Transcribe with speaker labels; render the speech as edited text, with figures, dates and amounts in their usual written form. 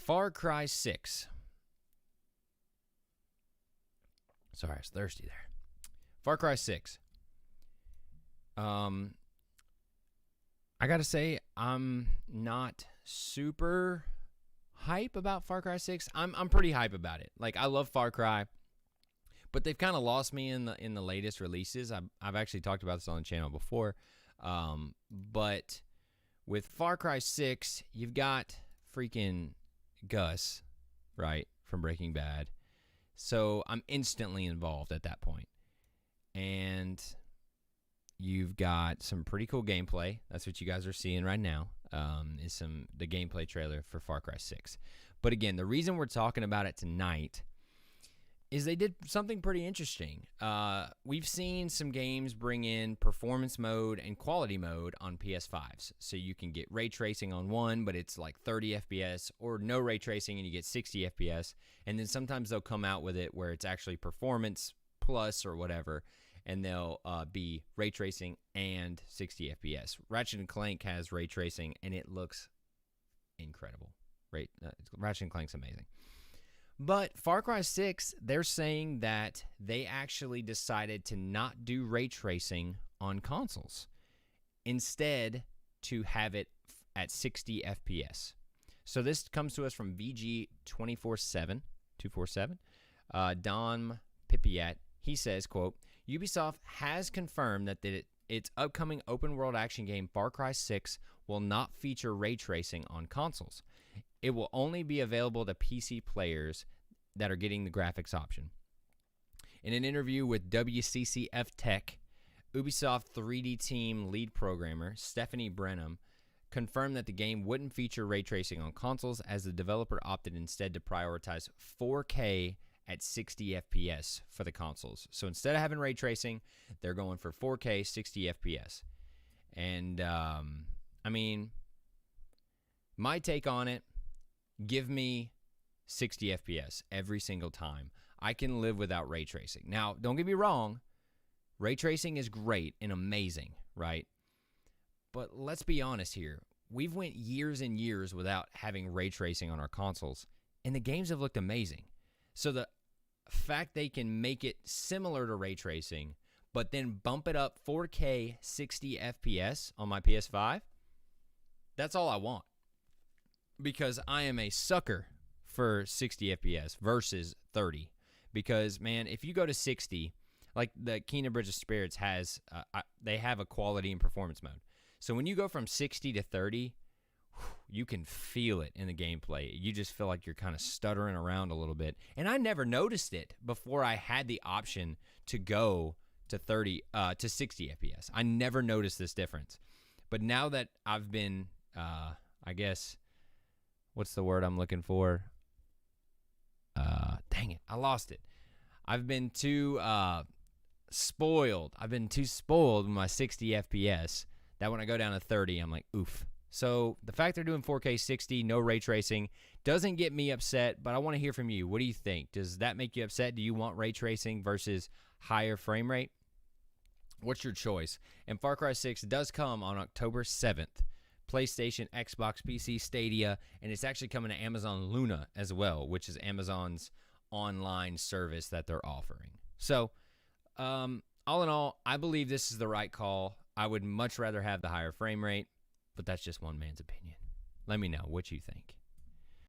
Speaker 1: Far Cry 6. Sorry, I was thirsty there. Far Cry 6. I gotta say, I'm not super hype about Far Cry 6. I'm pretty hype about it. Like, I love Far Cry, but they've kind of lost me in the latest releases. I've actually talked about this on the channel before. But with Far Cry 6, you've got freaking Gus, right, from Breaking Bad. So I'm instantly involved at that point. And you've got some pretty cool gameplay. That's what you guys are seeing right now, is the gameplay trailer for Far Cry 6. But again, the reason we're talking about it tonight is they did something pretty interesting. We've seen some games bring in performance mode and quality mode on PS5s. So you can get ray tracing on one, but it's like 30 FPS, or no ray tracing and you get 60 FPS. And then sometimes they'll come out with it where it's actually performance plus or whatever, and they'll be ray tracing and 60 FPS. Ratchet & Clank has ray tracing, and it looks incredible. Ratchet & Clank's amazing. But Far Cry 6, they're saying that they actually decided to not do ray tracing on consoles. Instead, to have it at 60 FPS. So this comes to us from VG 247. Don Pipiat, he says, quote, Ubisoft has confirmed that its upcoming open-world action game Far Cry 6 will not feature ray tracing on consoles. It will only be available to PC players that are getting the graphics option. In an interview with WCCF Tech, Ubisoft 3D team lead programmer Stephanie Brenham confirmed that the game wouldn't feature ray tracing on consoles, as the developer opted instead to prioritize 4K at 60 FPS for the consoles. So instead of having ray tracing, they're going for 4K 60 FPS. And, I mean, my take on it, give me 60 FPS every single time. I can live without ray tracing. Now, don't get me wrong, ray tracing is great and amazing, right? But let's be honest here. We've went years and years without having ray tracing on our consoles, and the games have looked amazing. So the fact they can make it similar to ray tracing, but then bump it up 4K 60 FPS on my PS5, that's all I want. Because I am a sucker for 60 FPS versus 30. Because, man, if you go to 60, like the Kena Bridge of Spirits has, they have a quality and performance mode. So when you go from 60 to 30, you can feel it in the gameplay. You just feel like you're kind of stuttering around a little bit. And I never noticed it before I had the option to go to 60 FPS. I never noticed this difference. But now that I've been, I guess, what's the word I'm looking for? Dang it, I lost it. I've been too spoiled. I've been too spoiled with my 60 FPS that when I go down to 30, I'm like, oof. So the fact they're doing 4K 60, no ray tracing, doesn't get me upset, but I want to hear from you. What do you think? Does that make you upset? Do you want ray tracing versus higher frame rate? What's your choice? And Far Cry 6 does come on October 7th. PlayStation, Xbox, PC, Stadia, and it's actually coming to Amazon Luna as well, which is Amazon's online service that they're offering. So, all in all, I believe this is the right call. I would much rather have the higher frame rate, but that's just one man's opinion. Let me know what you think.